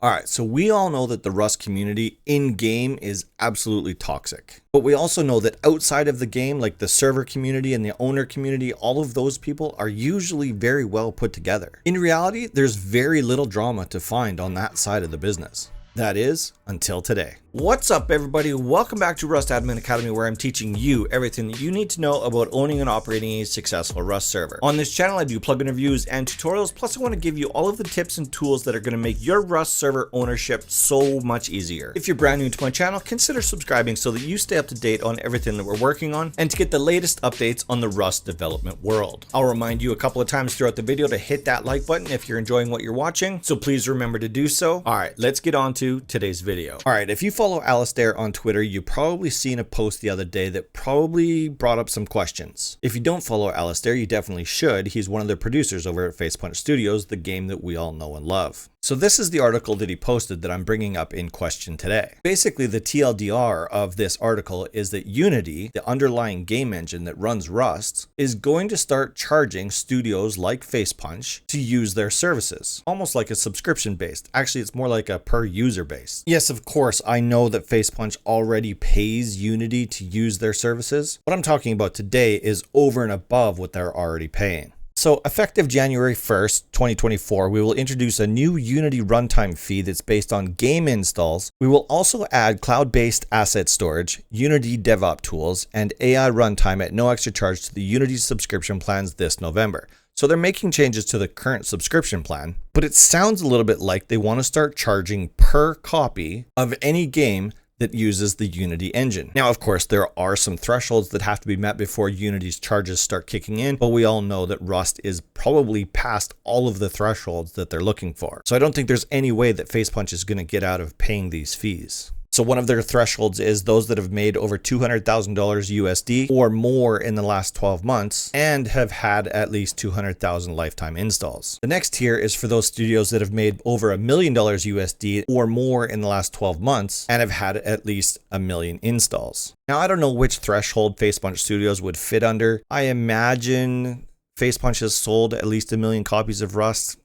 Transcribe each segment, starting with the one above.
All right, so we all know that the Rust community in-game is absolutely toxic. But we also know that outside of the game, like the server community and the owner community, all of those people are usually very well put together. In reality, there's very little drama to find on that side of the business. That is, until today. What's up, everybody? Welcome back to Rust Admin Academy, where I'm teaching you everything that you need to know about owning and operating a successful Rust server. On this channel, I do plugin reviews and tutorials, plus I want to give you all of the tips and tools that are going to make your Rust server ownership so much easier. If you're brand new to my channel, consider subscribing so that you stay up to date on everything that we're working on and to get the latest updates on the Rust development world. I'll remind you a couple of times throughout the video to hit that like button if you're enjoying what you're watching, so please remember to do so. All right, let's get on to today's video. All right, if you follow Alistair on Twitter, you probably seen a post the other day that probably brought up some questions. If you don't follow Alistair, you definitely should. He's one of the producers over at Facepunch Studios, the game that we all know and love. So this is the article that he posted that I'm bringing up in question today. Basically, the TLDR of this article is that Unity, the underlying game engine that runs Rust, is going to start charging studios like Facepunch to use their services. Almost like a subscription based. Actually, it's more like a per user based. Yes, of course, I know that Facepunch already pays Unity to use their services. What I'm talking about today is over and above what they're already paying. So effective January 1st, 2024, we will introduce a new Unity runtime fee that's based on game installs. We will also add cloud-based asset storage, Unity DevOps tools, and AI runtime at no extra charge to the Unity subscription plans this November. So they're making changes to the current subscription plan, but it sounds a little bit like they want to start charging per copy of any game that uses the Unity engine. Now, of course, there are some thresholds that have to be met before Unity's charges start kicking in, but we all know that Rust is probably past all of the thresholds that they're looking for. So I don't think there's any way that Facepunch is going to get out of paying these fees. So one of their thresholds is those that have made over $200,000 USD or more in the last 12 months and have had at least 200,000 lifetime installs. The next tier is for those studios that have made over $1 million USD or more in the last 12 months and have had at least 1 million installs. Now, I don't know which threshold Facepunch Studios would fit under. I imagine Facepunch has sold at least 1 million copies of Rust.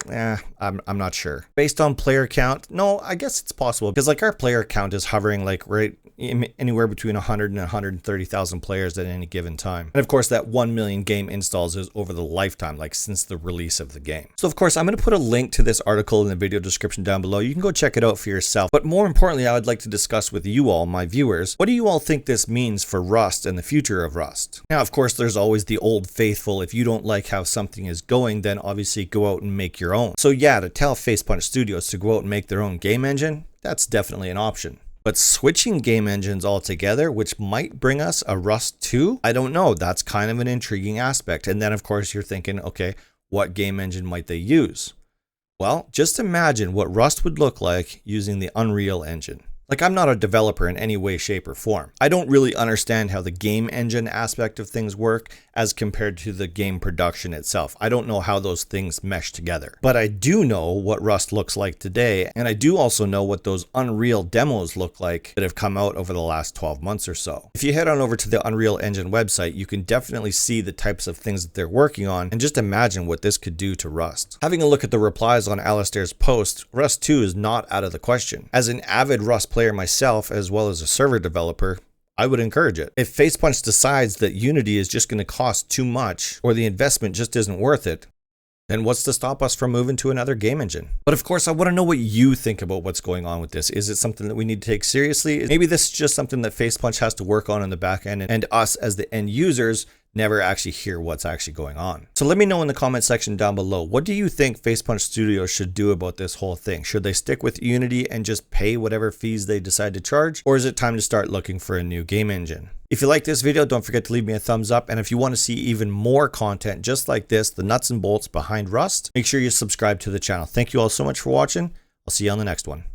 I'm not sure. Based on player count, no, I guess it's possible because like our player count is hovering like right anywhere between 100 and 130,000 players at any given time. And of course that 1 million game installs is over the lifetime, like since the release of the game. So of course I'm going to put a link to this article in the video description down below. You can go check it out for yourself. But more importantly, I would like to discuss with you all, my viewers, what do you all think this means for Rust and the future of Rust? Now, of course, there's always the old faithful. If you don't like how something is going, then obviously go out and make your own. So yeah, to tell Facepunch Studios to go out and make their own game engine, that's definitely an option. But switching game engines altogether, which might bring us a Rust 2, I don't know. That's kind of an intriguing aspect. And then, of course, you're thinking, okay, what game engine might they use? Well, just imagine what Rust would look like using the Unreal Engine. Like, I'm not a developer in any way, shape, or form. I don't really understand how the game engine aspect of things work as compared to the game production itself. I don't know how those things mesh together. But I do know what Rust looks like today, and I do also know what those Unreal demos look like that have come out over the last 12 months or so. If you head on over to the Unreal Engine website, you can definitely see the types of things that they're working on, and just imagine what this could do to Rust. Having a look at the replies on Alistair's post, Rust 2 is not out of the question. As an avid Rust player myself, as well as a server developer, I would encourage it. If Facepunch decides that Unity is just going to cost too much or the investment just isn't worth it, then what's to stop us from moving to another game engine? But of course, I want to know what you think about what's going on with this. Is it something that we need to take seriously? Maybe this is just something that Facepunch has to work on in the back end, and us as the end users never actually hear what's actually going on. So let me know in the comment section down below. What do you think Facepunch Studios should do about this whole thing? Should they stick with Unity and just pay whatever fees they decide to charge? Or is it time to start looking for a new game engine? If you like this video, don't forget to leave me a thumbs up. And if you want to see even more content just like this, the nuts and bolts behind Rust, make sure you subscribe to the channel. Thank you all so much for watching. I'll see you on the next one.